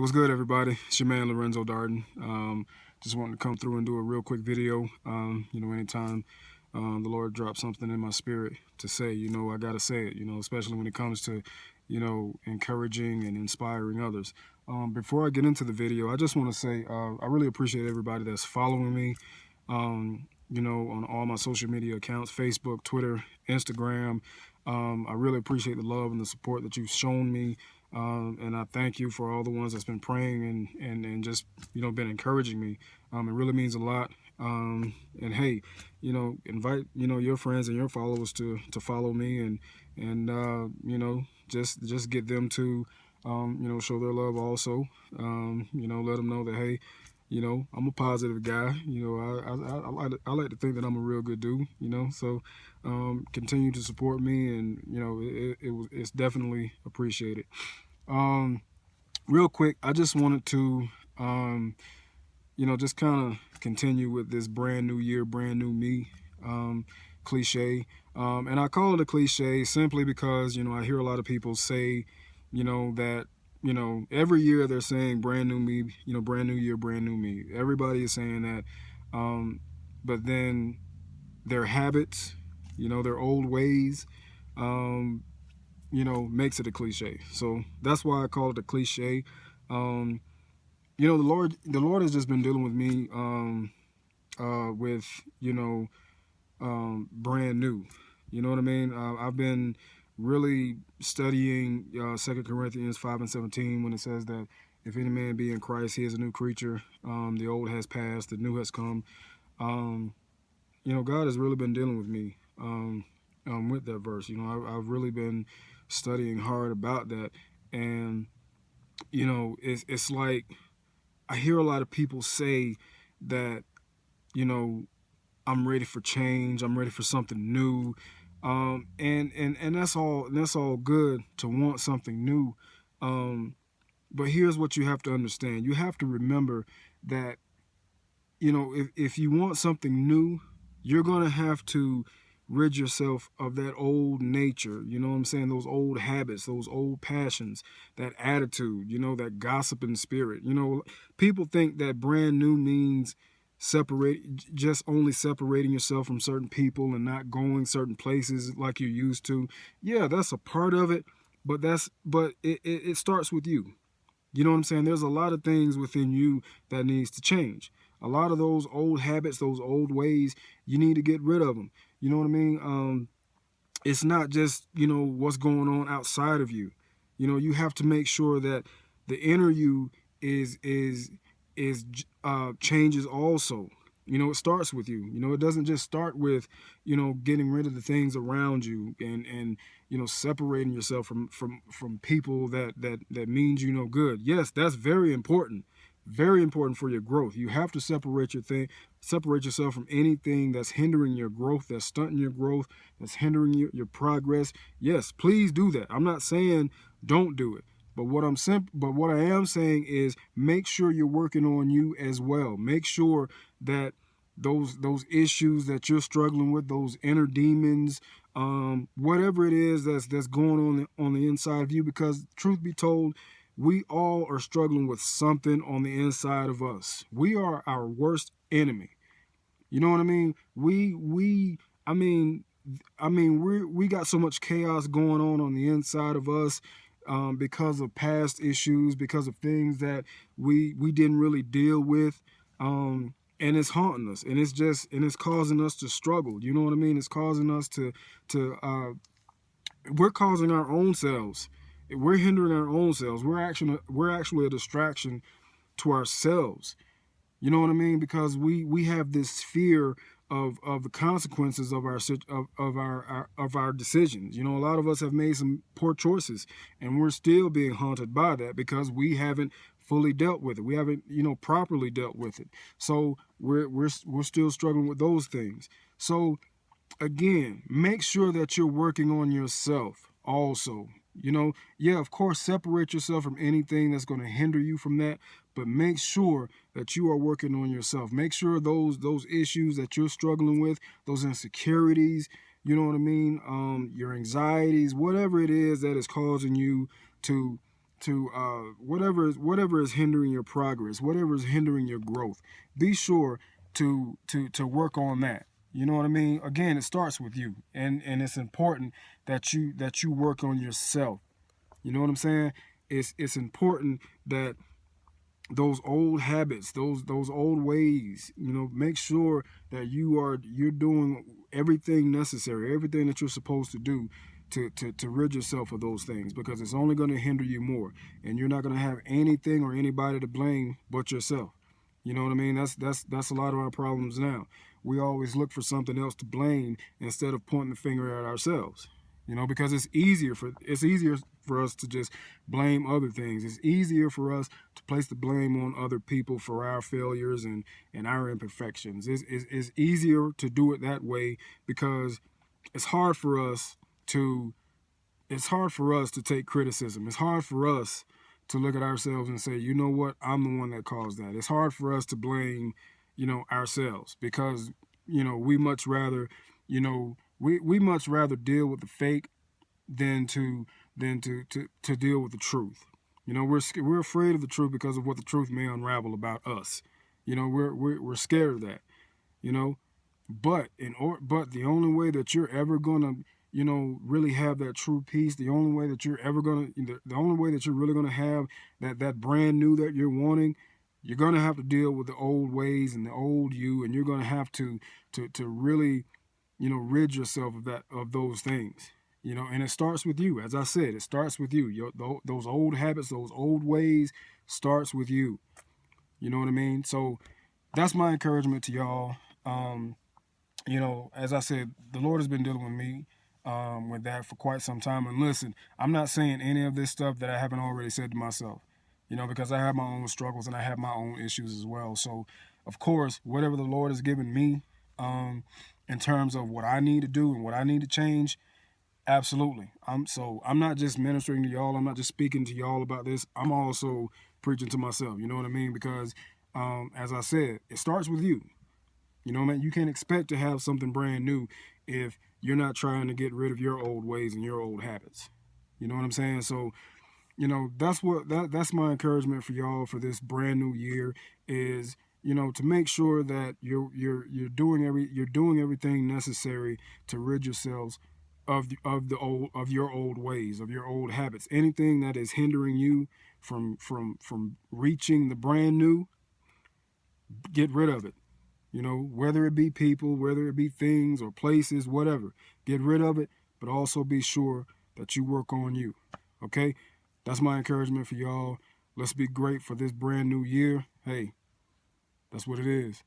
was good, everybody. It's your man Lorenzo Darden. Just wanted to come through and do a real quick video. Anytime the Lord drops something in my spirit to say, I gotta say it. Especially when it comes to, encouraging and inspiring others. Before I get into the video, I just want to say I really appreciate everybody that's following me. On all my social media accounts, Facebook, Twitter, Instagram. I really appreciate the love and the support that you've shown me. And I thank you for all the ones that's been praying and just, been encouraging me. It really means a lot. And hey, invite, your friends and your followers to follow me and just get them to, show their love also. Let them know that, hey, I'm a positive guy. I like to think that I'm a real good dude, so continue to support me, and it's definitely appreciated. Real quick, I just wanted to just kind of continue with this brand new year, brand new me cliche. And I call it a cliche simply because I hear a lot of people say that every year they're saying brand new me, brand new year, brand new me. Everybody is saying that. But then their habits, their old ways, makes it a cliche. So that's why I call it a cliche. The Lord has just been dealing with me with, brand new. You know what I mean? I've been really studying 2 Corinthians 5:17 when it says that if any man be in Christ, he is a new creature. The old has passed, the new has come. God has really been dealing with me with that verse. I've really been studying hard about that. And, it's like I hear a lot of people say that, I'm ready for change. I'm ready for something new. And that's all good to want something new. But here's what you have to understand. You have to remember that, if you want something new, you're going to have to rid yourself of that old nature. You know what I'm saying? Those old habits, those old passions, that attitude, that gossiping spirit. People think that brand new means just only separating yourself from certain people and not going certain places like you're used to. Yeah, that's a part of it, but it starts with you. You know what I'm saying? There's a lot of things within you that needs to change. A lot of those old habits, those old ways, you need to get rid of them. You know what I mean? It's not just, what's going on outside of you. You have to make sure that the inner you is changes also. It starts with you. It doesn't just start with, getting rid of the things around you and separating yourself from people that means you no good. Yes, that's very important. Very important for your growth. You have to separate yourself from anything that's hindering your growth, that's stunting your growth, that's hindering your progress. Yes, please do that. I'm not saying don't do it. But what I am saying is make sure you're working on you as well. Make sure that those issues that you're struggling with, those inner demons, whatever it is that's going on the inside of you, because truth be told, we all are struggling with something on the inside of us. We are our worst enemy. You know what I mean? We got so much chaos going on the inside of us because of past issues, because of things that we didn't really deal with. And it's haunting us, and it's causing us to struggle. You know what I mean? It's causing us to we're causing our own selves. We're hindering our own selves. We're actually a distraction to ourselves. You know what I mean? Because we have this fear of the consequences of our decisions. A lot of us have made some poor choices, and we're still being haunted by that because we haven't fully dealt with it. We haven't properly dealt with it. So we're still struggling with those things. So again, make sure that you're working on yourself also. Yeah, of course, separate yourself from anything that's going to hinder you from that, but make sure that you are working on yourself. Make sure those issues that you're struggling with, those insecurities, you know what I mean, your anxieties, whatever it is that is causing you to whatever is hindering your progress, whatever is hindering your growth, be sure to work on that. You know what I mean? Again, it starts with you, and it's important that you work on yourself. You know what I'm saying? It's important that those old habits, those old ways, make sure that you're doing everything necessary, everything that you're supposed to do to rid yourself of those things, because it's only going to hinder you more, and you're not going to have anything or anybody to blame but yourself. You know what I mean? That's a lot of our problems now. We always look for something else to blame instead of pointing the finger at ourselves. Because it's easier for us to just blame other things. It's easier for us to place the blame on other people for our failures and our imperfections. It's easier to do it that way, because it's hard for us to take criticism. It's hard for us to look at ourselves and say, you know what, I'm the one that caused that. It's hard for us to blame, ourselves, because, we much rather, we much rather deal with the fake than to deal with the truth. We're afraid of the truth because of what the truth may unravel about us. We're scared of that. But but the only way that you're ever gonna really have that true peace, the only way that you're ever gonna the only way that you're really gonna have that brand new that you're wanting, you're gonna have to deal with the old ways and the old you, and you're gonna have to really rid yourself of those things. And it starts with you. As I said, it starts with you. Those old habits, those old ways, starts with you. You know what I mean? So that's my encouragement to y'all. As I said, the Lord has been dealing with me with that for quite some time. And listen, I'm not saying any of this stuff that I haven't already said to myself, because I have my own struggles and I have my own issues as well. So, of course, whatever the Lord has given me in terms of what I need to do and what I need to change, absolutely. I'm not just ministering to y'all. I'm not just speaking to y'all about this. I'm also preaching to myself. You know what I mean? Because, as I said, it starts with you. Man, you can't expect to have something brand new if you're not trying to get rid of your old ways and your old habits. You know what I'm saying? So, that's my encouragement for y'all for this brand new year is, to make sure that you're doing everything necessary to rid yourselves of your old ways, of your old habits. Anything that is hindering you from reaching the brand new, get rid of it. Whether it be people, whether it be things or places, whatever, get rid of it, but also be sure that you work on you. Okay? That's my encouragement for y'all. Let's be great for this brand new year. Hey, that's what it is.